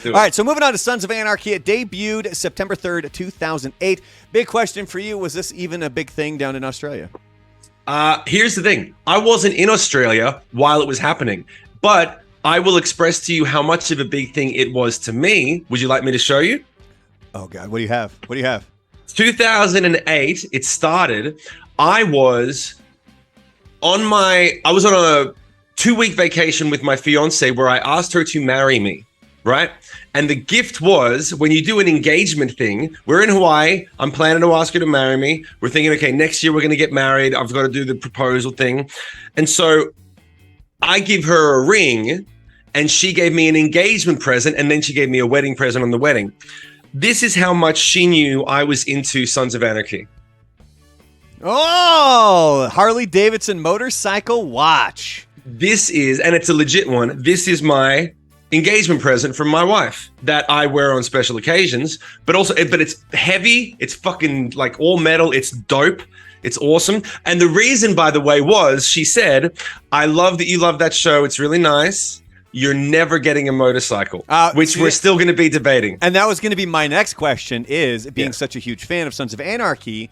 Do it. All right, so moving on to Sons of Anarchy. It debuted September 3rd, 2008. Big question for you, was this even a big thing down in Australia? Here's the thing. I wasn't in Australia while it was happening, but I will express to you how much of a big thing it was to me. Would you like me to show you? Oh, God, what do you have? 2008, it started. I was on a 2-week vacation with my fiance where I asked her to marry me, right? And the gift was, when you do an engagement thing, we're in Hawaii. I'm planning to ask her to marry me. We're thinking, okay, next year we're going to get married. I've got to do the proposal thing. And so I give her a ring and she gave me an engagement present. And then she gave me a wedding present on the wedding. This is how much she knew I was into Sons of Anarchy. Oh, Harley-Davidson motorcycle watch. This is, and it's a legit one. This is my engagement present from my wife that I wear on special occasions, but it's heavy. It's fucking like all metal. It's dope. It's awesome. And the reason, by the way, was she said, I love that you love that show. It's really nice. You're never getting a motorcycle, which we're still going to be debating. And that was going to be my next question is, being such a huge fan of Sons of Anarchy,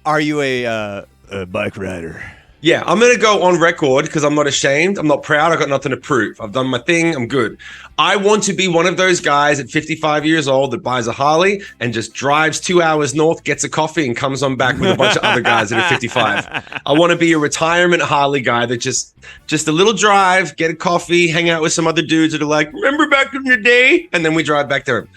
are you a bike rider? Yeah, I'm going to go on record because I'm not ashamed. I'm not proud. I got nothing to prove. I've done my thing. I'm good. I want to be one of those guys at 55 years old that buys a Harley and just drives 2 hours north, gets a coffee, and comes on back with a bunch of other guys that are 55. I want to be a retirement Harley guy that just a little drive, get a coffee, hang out with some other dudes that are like, remember back in the day? And then we drive back there.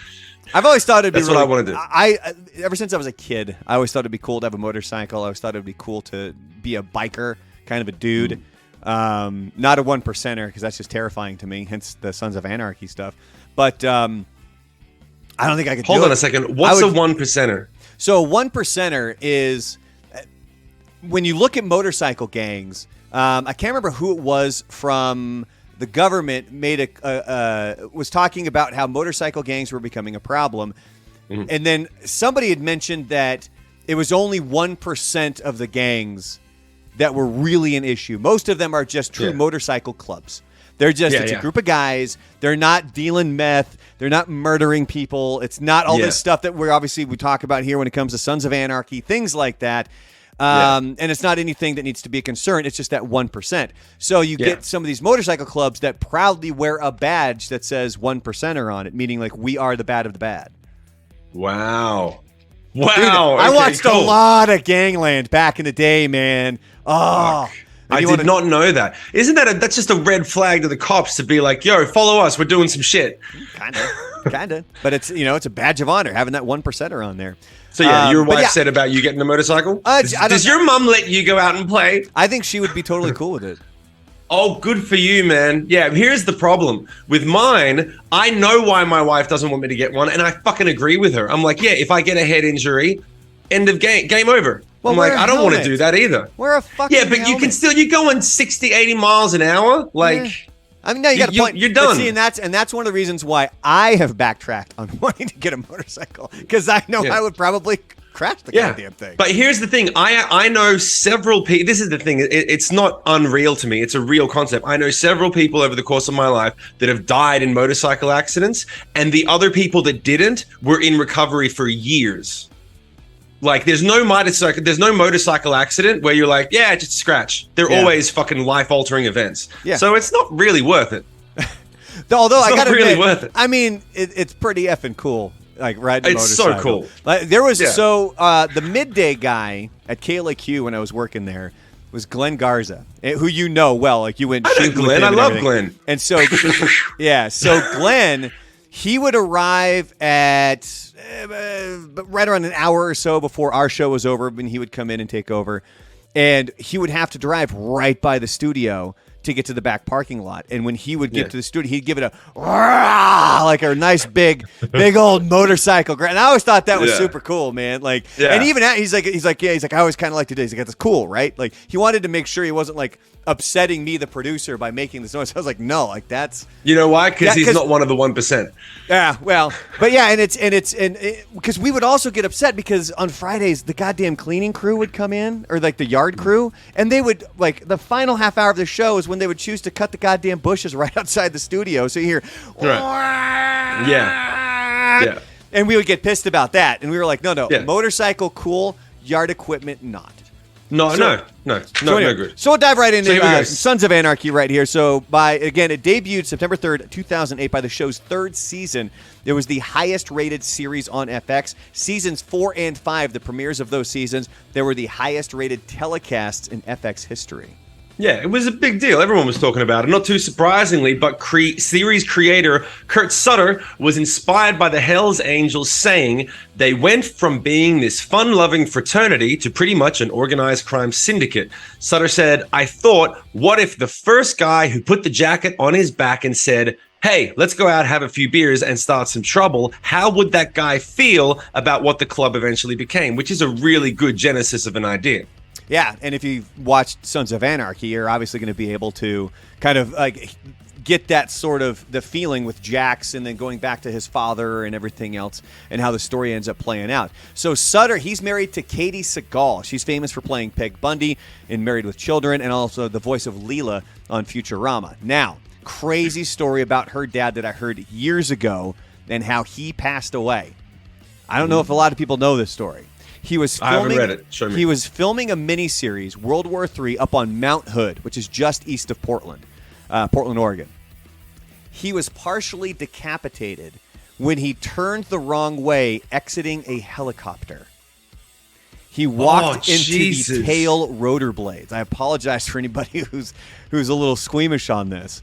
I've always thought it'd be That's what I want to do. Ever since I was a kid, I always thought it'd be cool to have a motorcycle. I always thought it'd be cool to be a biker, kind of a dude. Not a one percenter, because that's just terrifying to me, hence the Sons of Anarchy stuff. But I don't think I could Hold on a second. What's a one percenter? So a one percenter is, when you look at motorcycle gangs, I can't remember who it was from the government was talking about how motorcycle gangs were becoming a problem. Mm-hmm. And then somebody had mentioned that it was only 1% of the gangs that were really an issue. Most of them are just true motorcycle clubs. They're just, it's a group of guys. They're not dealing meth. They're not murdering people. It's not all this stuff that we talk about here when it comes to Sons of Anarchy, things like that. And it's not anything that needs to be a concern. It's just that 1%. So you get some of these motorcycle clubs that proudly wear a badge that says 1%er on it, meaning like we are the bad of the bad. Wow. Dude, I watched a lot of Gangland back in the day, man. Oh, I did not know that. Isn't that's just a red flag to the cops to be like, yo, follow us. We're doing some shit. Kind of. But it's, it's a badge of honor having that 1%er on there. So your wife said about you getting a motorcycle? Does your mom let you go out and play? I think she would be totally cool with it. Oh, good for you, man. Yeah, here's the problem. With mine, I know why my wife doesn't want me to get one, and I fucking agree with her. I'm like, if I get a head injury, end of game over. Well, I'm like, I don't want to do that either. Wear a fucking but helmet. you can still, you're going 60, 80 miles an hour. Like, I mean, no, you got a point. You're done. But see, and that's one of the reasons why I have backtracked on wanting to get a motorcycle, because I know I would probably crash the goddamn thing. But here's the thing. I know several people. This is the thing. It's not unreal to me. It's a real concept. I know several people over the course of my life that have died in motorcycle accidents, and the other people that didn't were in recovery for years. Like, there's no motorcycle accident where you're like, just a scratch. They're always fucking life-altering events. Yeah. So it's not really worth it. Although I gotta really admit, worth it. I mean, it's pretty effing cool. Like riding a it's motorcycle. So cool. Like, there was the midday guy at KLAQ when I was working there was Glenn Garza, who you know well. Like, you went shooting with him. I love Glenn. And so, so Glenn, he would arrive at right around an hour or so before our show was over, when he would come in and take over, and he would have to drive right by the studio to get to the back parking lot. And when he would get to the studio, he'd give it like a nice big old motorcycle. And I always thought that was super cool, man. Like, and even he's like, I always kind of like to do this. He's like, that's cool, right? Like, he wanted to make sure he wasn't like upsetting me, the producer, by making this noise. I was like, no, like that's. You know why? Because he's not one of the 1%. Yeah, well, but because we would also get upset because on Fridays the goddamn cleaning crew would come in, or like the yard crew, and they would, like, the final half hour of the show is when when they would choose to cut the goddamn bushes right outside the studio. So you hear, Right. Yeah. and we would get pissed about that. And we were like, no, Yeah. motorcycle, cool, yard equipment, not. No good. So we'll dive right into here we go. Sons of Anarchy right here. So it debuted September 3rd, 2008 by the show's third season. It was the highest rated series on FX. Seasons 4 and 5, the premieres of those seasons, they were the highest rated telecasts in FX history. Yeah, it was a big deal. Everyone was talking about it. Not too surprisingly, but series creator Kurt Sutter was inspired by the Hells Angels, saying they went from being this fun-loving fraternity to pretty much an organized crime syndicate. Sutter said, I thought, what if the first guy who put the jacket on his back and said, hey, let's go out, have a few beers, and start some trouble, how would that guy feel about what the club eventually became? Which is a really good genesis of an idea. Yeah, and if you've watched Sons of Anarchy, you're obviously going to be able to kind of get that sort of the feeling with Jax and then going back to his father and everything else and how the story ends up playing out. So Sutter, he's married to Katie Seagal. She's famous for playing Peg Bundy in Married with Children and also the voice of Leela on Futurama. Now, crazy story about her dad that I heard years ago and how he passed away. I don't know if a lot of people know this story. He was filming, I haven't read it. Show me. He was filming a miniseries, World War III, up on Mount Hood, which is just east of Portland, Oregon. He was partially decapitated when he turned the wrong way, exiting a helicopter. He walked into the tail rotor blades. I apologize for anybody who's a little squeamish on this.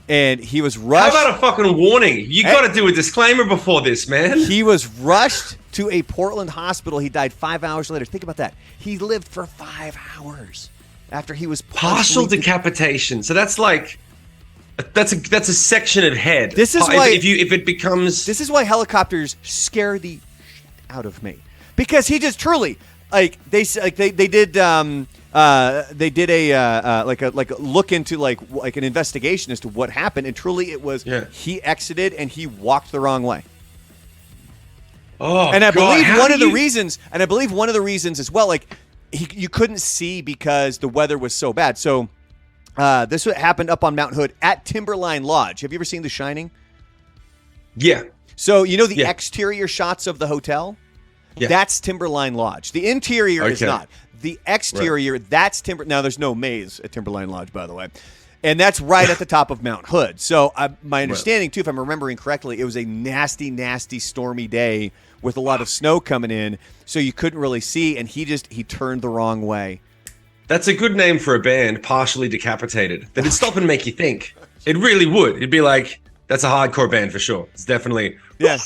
And he was rushed. How about a fucking warning? You got to do a disclaimer before this, man. He was rushed to a Portland hospital. He died 5 hours later. Think about that. He lived for 5 hours after he was partial decapitation. So that's like that's a section of head. This is why if it becomes this is why helicopters scare the shit out of me, because he just truly they did a look into like an investigation as to what happened, and truly it was he exited and he walked the wrong way. Oh, and I God, believe one of the reasons as well, like you couldn't see because the weather was so bad. So this happened up on Mount Hood at Timberline Lodge. Have you ever seen The Shining? Yeah. So you know the exterior shots of the hotel? Yeah. That's Timberline Lodge. The interior is not. The exterior, that's Timber. Now, there's no maze at Timberline Lodge, by the way. And that's right at the top of Mount Hood. So my understanding, too, if I'm remembering correctly, it was a nasty, nasty, stormy day with a lot of snow coming in. So you couldn't really see, and he turned the wrong way. That's a good name for a band, Partially Decapitated. That'd stop and make you think. It really would. It'd be like, that's a hardcore band for sure. It's definitely... Yeah,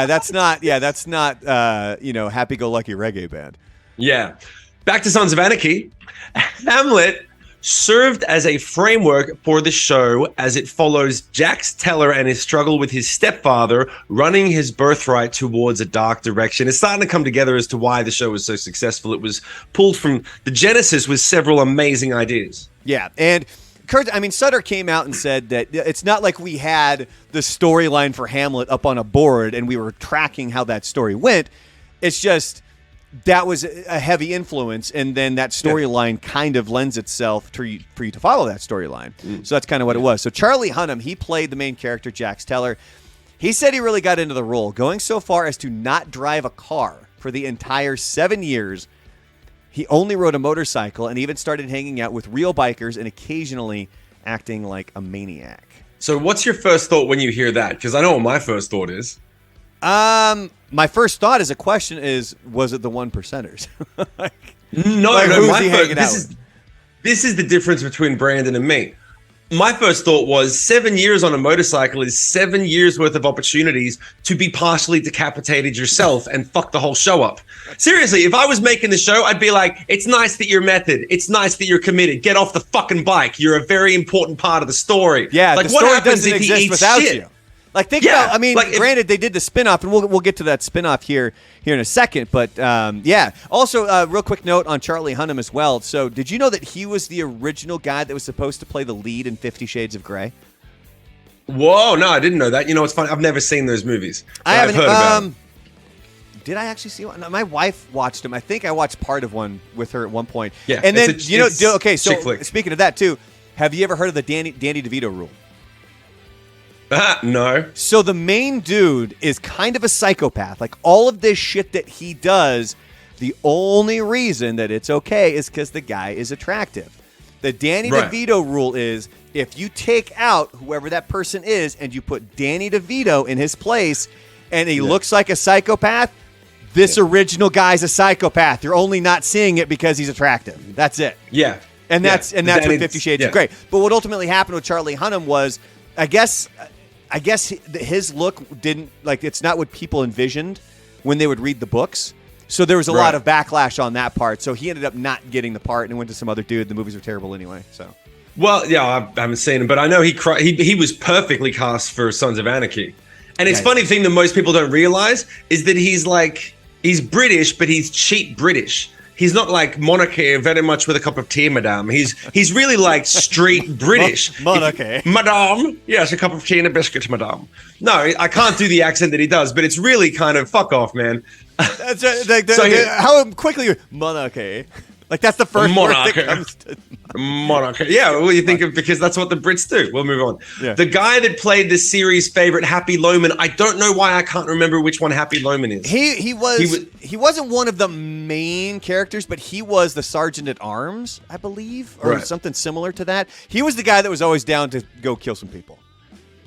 that's not happy-go-lucky reggae band. Yeah. Back to Sons of Anarchy. Hamlet served as a framework for the show as it follows Jax Teller and his struggle with his stepfather running his birthright towards a dark direction. It's starting to come together as to why the show was so successful. It was pulled from the genesis with several amazing ideas. Yeah, and Sutter came out and said that it's not like we had the storyline for Hamlet up on a board and we were tracking how that story went. It's just that was a heavy influence, and then that storyline kind of lends itself for you to follow that storyline. So that's kind of what it was. So Charlie Hunnam, he played the main character, Jax Teller. He said he really got into the role, going so far as to not drive a car for the entire 7 years. He only rode a motorcycle and even started hanging out with real bikers and occasionally acting like a maniac. So what's your first thought when you hear that? Because I know what my first thought is. My first thought as a question is, was it the one percenters? This is the difference between Brandon and me. My first thought was 7 years on a motorcycle is 7 years worth of opportunities to be partially decapitated yourself and fuck the whole show up. Seriously, if I was making the show, I'd be like, it's nice that you're method. It's nice that you're committed. Get off the fucking bike. You're a very important part of the story. Yeah, like, the story doesn't exist without you. Like, think about, granted, they did the spinoff, and we'll get to that spinoff here in a second. But, Also, real quick note on Charlie Hunnam as well. So, did you know that he was the original guy that was supposed to play the lead in 50 Shades of Grey? Whoa, no, I didn't know that. You know, it's funny. I've never seen those movies. I haven't heard about them. Did I actually see one? No, my wife watched them. I think I watched part of one with her at one point. Yeah. And then, okay, so flick. Speaking of that, too, Have you ever heard of the Danny DeVito rule? No. So the main dude is kind of a psychopath. Like all of this shit that he does, the only reason that it's okay is because the guy is attractive. The Danny DeVito rule is if you take out whoever that person is and you put Danny DeVito in his place and he looks like a psychopath, this original guy's a psychopath. You're only not seeing it because he's attractive. That's it. Yeah. And that's what 50 Shades is great. But what ultimately happened with Charlie Hunnam was, I guess his look didn't, like, it's not what people envisioned when they would read the books. So there was a lot of backlash on that part. So he ended up not getting the part and went to some other dude. The movies were terrible anyway. So, well, yeah, I haven't seen him, but I know he was perfectly cast for Sons of Anarchy. And it's funny thing that most people don't realize is that he's British, but he's cheap British. He's not like monarchy, very much with a cup of tea, madame. He's really like street British. Monarchy. Madame, yes, a cup of tea and a biscuit, madame. No, I can't do the accent that he does, but it's really kind of fuck off, man. That's how quickly monarchy. Like that's the first word that comes to monarchy. Yeah, well, you think of because that's what the Brits do. We'll move on. Yeah. The guy that played the series favorite, Happy Loman. I don't know why I can't remember which one Happy Loman is. He wasn't one of the main characters, but he was the sergeant at arms, I believe, or something similar to that. He was the guy that was always down to go kill some people.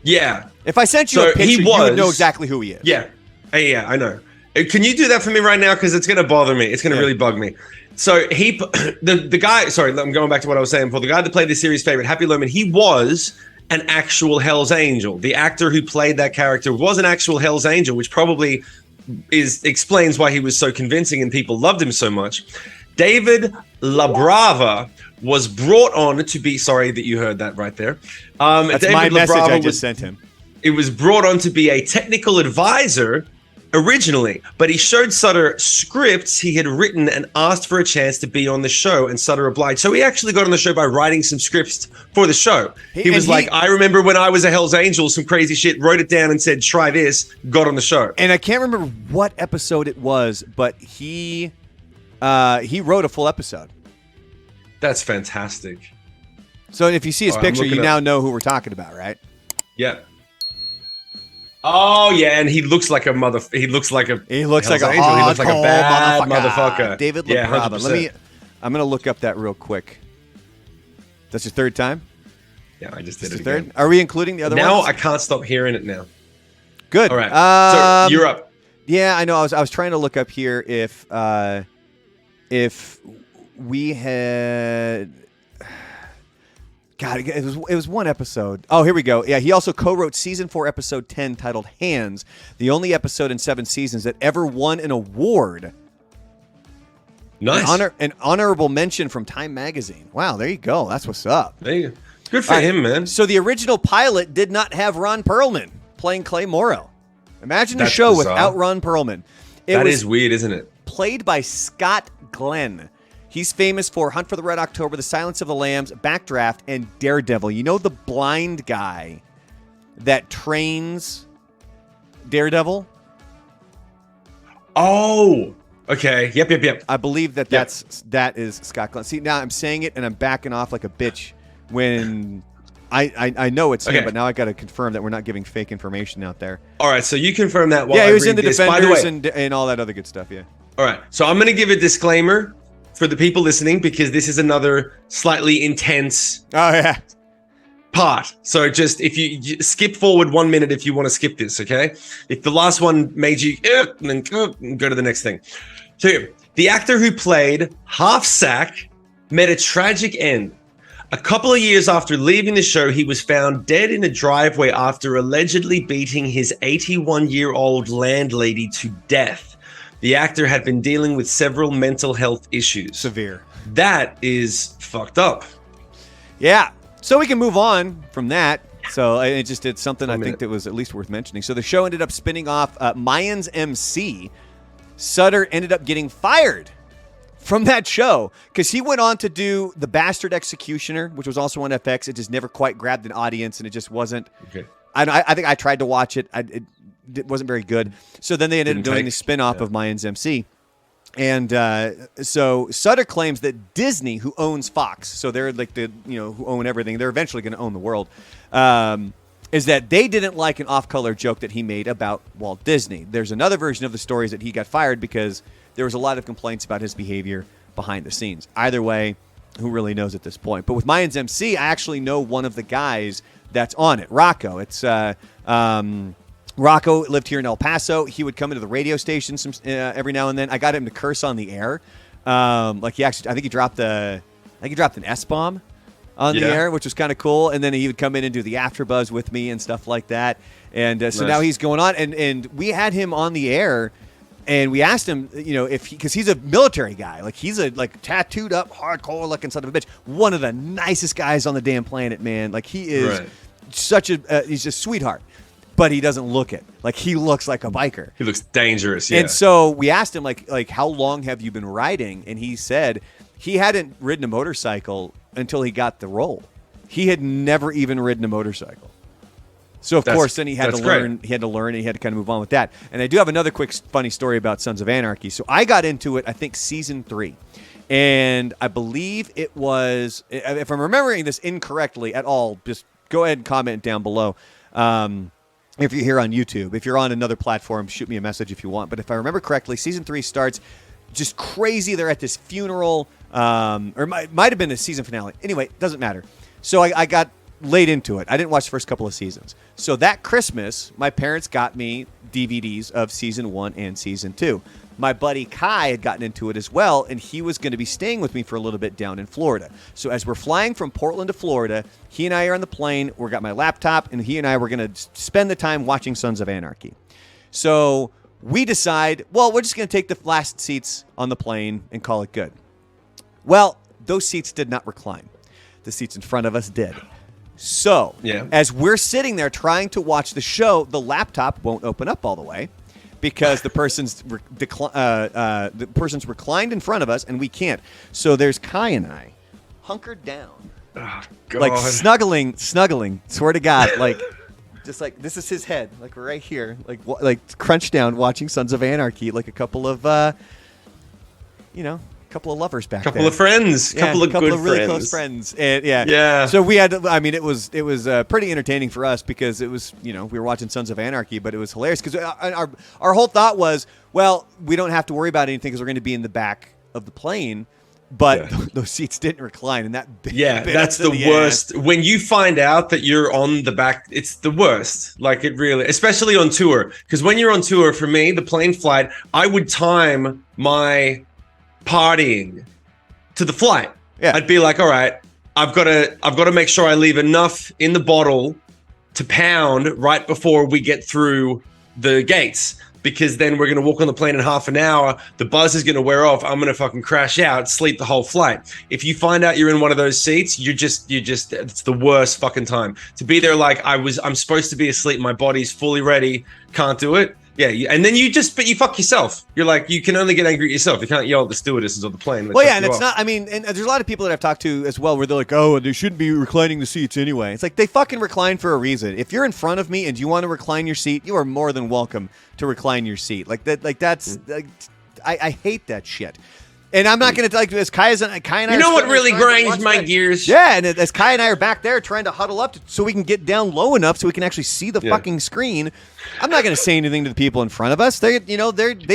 Yeah. If I sent you a picture, you would know exactly who he is. Yeah. Yeah, I know. Can you do that for me right now? Because it's going to bother me. It's going to really bug me. So the guy, sorry, I'm going back to what I was saying before. The guy that played the series favorite, Happy Loman, he was an actual Hell's Angel. The actor who played that character was an actual Hell's Angel, which probably explains why he was so convincing and people loved him so much. David LaBrava was brought on to be, sorry that you heard that right there. That's David my message I just sent him. It was brought on to be a technical advisor originally, but he showed Sutter scripts he had written and asked for a chance to be on the show, and Sutter obliged. So he actually got on the show by writing some scripts for the show. He was like, I remember when I was a Hell's Angel, some crazy shit, wrote it down and said, try this, got on the show. And I can't remember what episode it was, but he wrote a full episode. That's fantastic. So if you see his picture, you now know who we're talking about, right? Yeah. Oh yeah, and he looks like a mother. He looks like a. He looks like a angel. He looks like a bad motherfucker. David LaBrava. I'm gonna look up that real quick. That's your third time. Yeah, I just did it third. Again. Are we including the other ones? Now I can't stop hearing it now. Good. All right. So you're up. Yeah, I know. I was trying to look up here if we had. God, it was one episode. Oh, here we go. Yeah, he also co-wrote season 4, episode 10, titled "Hands," the only episode in 7 seasons that ever won an award. Nice. An honorable mention from Time Magazine. Wow, there you go. That's what's up. There you go. Good for him, man. So the original pilot did not have Ron Perlman playing Clay Morrow. Imagine a show without Ron Perlman. That is weird, isn't it? Played by Scott Glenn. He's famous for Hunt for the Red October, The Silence of the Lambs, Backdraft, and Daredevil. You know the blind guy that trains Daredevil? Oh, okay. Yep. I believe that that is Scott Glenn. See, now I'm saying it and I'm backing off like a bitch when I know it's him, but now I got to confirm that we're not giving fake information out there. All right, so you confirm that while he was in the this. Defenders and all that other good stuff, yeah. All right, so I'm going to give a disclaimer for the people listening, because this is another slightly intense part. So just if you skip forward 1 minute if you want to skip this, okay? If the last one made you, then go to the next thing. So the actor who played Half Sack met a tragic end. A couple of years after leaving the show, he was found dead in a driveway after allegedly beating his 81-year-old landlady to death. The actor had been dealing with several mental health issues. Severe. That is fucked up. Yeah. So we can move on from that. So it just did something I think that was at least worth mentioning. So the show ended up spinning off Mayans MC. Sutter ended up getting fired from that show because he went on to do The Bastard Executioner, which was also on FX. It just never quite grabbed an audience, and it just wasn't. Okay. I think I tried to watch it. It wasn't very good. So then they ended up doing the spin-off of Mayans MC. And so Sutter claims that Disney, who owns Fox, so they're like who own everything, they're eventually going to own the world, is that they didn't like an off-color joke that he made about Walt Disney. There's another version of the story is that he got fired because there was a lot of complaints about his behavior behind the scenes. Either way, who really knows at this point? But with Mayans MC, I actually know one of the guys that's on it, Rocco. It's Rocco lived here in El Paso. He would come into the radio station every now and then. I got him to curse on the air. I think he dropped an S-bomb on the air, which was kind of cool. And then he would come in and do the AfterBuzz with me and stuff like that. And so now he's going on. And we had him on the air, and we asked him, because he's a military guy. Like, he's a tattooed up, hardcore looking son of a bitch. One of the nicest guys on the damn planet, man. Like, he is he's a sweetheart. But he doesn't look it. Like, he looks like a biker. He looks dangerous, yeah. And so we asked him, like, how long have you been riding? And he said he hadn't ridden a motorcycle until he got the role. He had never even ridden a motorcycle. So, of course, then he had to learn. He had to learn, and he had to kind of move on with that. And I do have another quick funny story about Sons of Anarchy. So I got into it, I think, season 3. And I believe it was, if I'm remembering this incorrectly at all, just go ahead and comment down below. If you're here on YouTube. If you're on another platform, shoot me a message if you want. But if I remember correctly, season 3 starts just crazy. They're at this funeral, or might have been a season finale. Anyway, doesn't matter. So I got laid into it. I didn't watch the first couple of seasons. So that Christmas, my parents got me DVDs of season 1 and season 2. My buddy Kai had gotten into it as well, and he was going to be staying with me for a little bit down in Florida. So as we're flying from Portland to Florida, he and I are on the plane. We got my laptop, and he and I were going to spend the time watching Sons of Anarchy. So we decide, well, we're just going to take the last seats on the plane and call it good. Well, those seats did not recline. The seats in front of us did. So as we're sitting there trying to watch the show, the laptop won't open up all the way, because the person's reclined in front of us, and we can't. So there's Kai and I, hunkered down, like snuggling. Swear to God, like just like this is his head, like we're right here, like crunched down, watching Sons of Anarchy, like a couple of couple of lovers back there. Couple of friends. Couple of really close friends. And so we had to, it was pretty entertaining for us, because it was, we were watching Sons of Anarchy, but it was hilarious because our whole thought was, well, we don't have to worry about anything because we're going to be in the back of the plane. But those seats didn't recline, and that bit that's the worst. When you find out that you're on the back, it's the worst. Like, it really, especially on tour, because when you're on tour, for me, the plane flight, I would time my partying to the flight. I'd be like, all right, I've got to make sure I leave enough in the bottle to pound right before we get through the gates, because then we're going to walk on the plane in half an hour. The buzz is going to wear off. I'm going to fucking crash out, sleep the whole flight. If you find out you're in one of those seats, you're just it's the worst fucking time to be there. Like, I'm supposed to be asleep. My body's fully ready. Can't do it. Yeah, and then you fuck yourself. You're like, you can only get angry at yourself. You can't yell at the stewardesses on the plane. Well, yeah, and it's not, and there's a lot of people that I've talked to as well where they're like, oh, they shouldn't be reclining the seats anyway. It's like, they fucking recline for a reason. If you're in front of me and you want to recline your seat, you are more than welcome to recline your seat. I hate that shit. And I'm not going to, as Kai and I, you know what really grinds my gears? Yeah, and as Kai and I are back there trying to huddle up so we can get down low enough so we can actually see the fucking screen, I'm not going to say anything to the people in front of us. They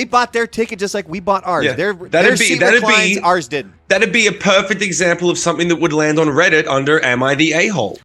bought their ticket just like we bought ours. Yeah. Their seat reclines, ours didn't. That'd be a perfect example of something that would land on Reddit under "Am I the a-hole?"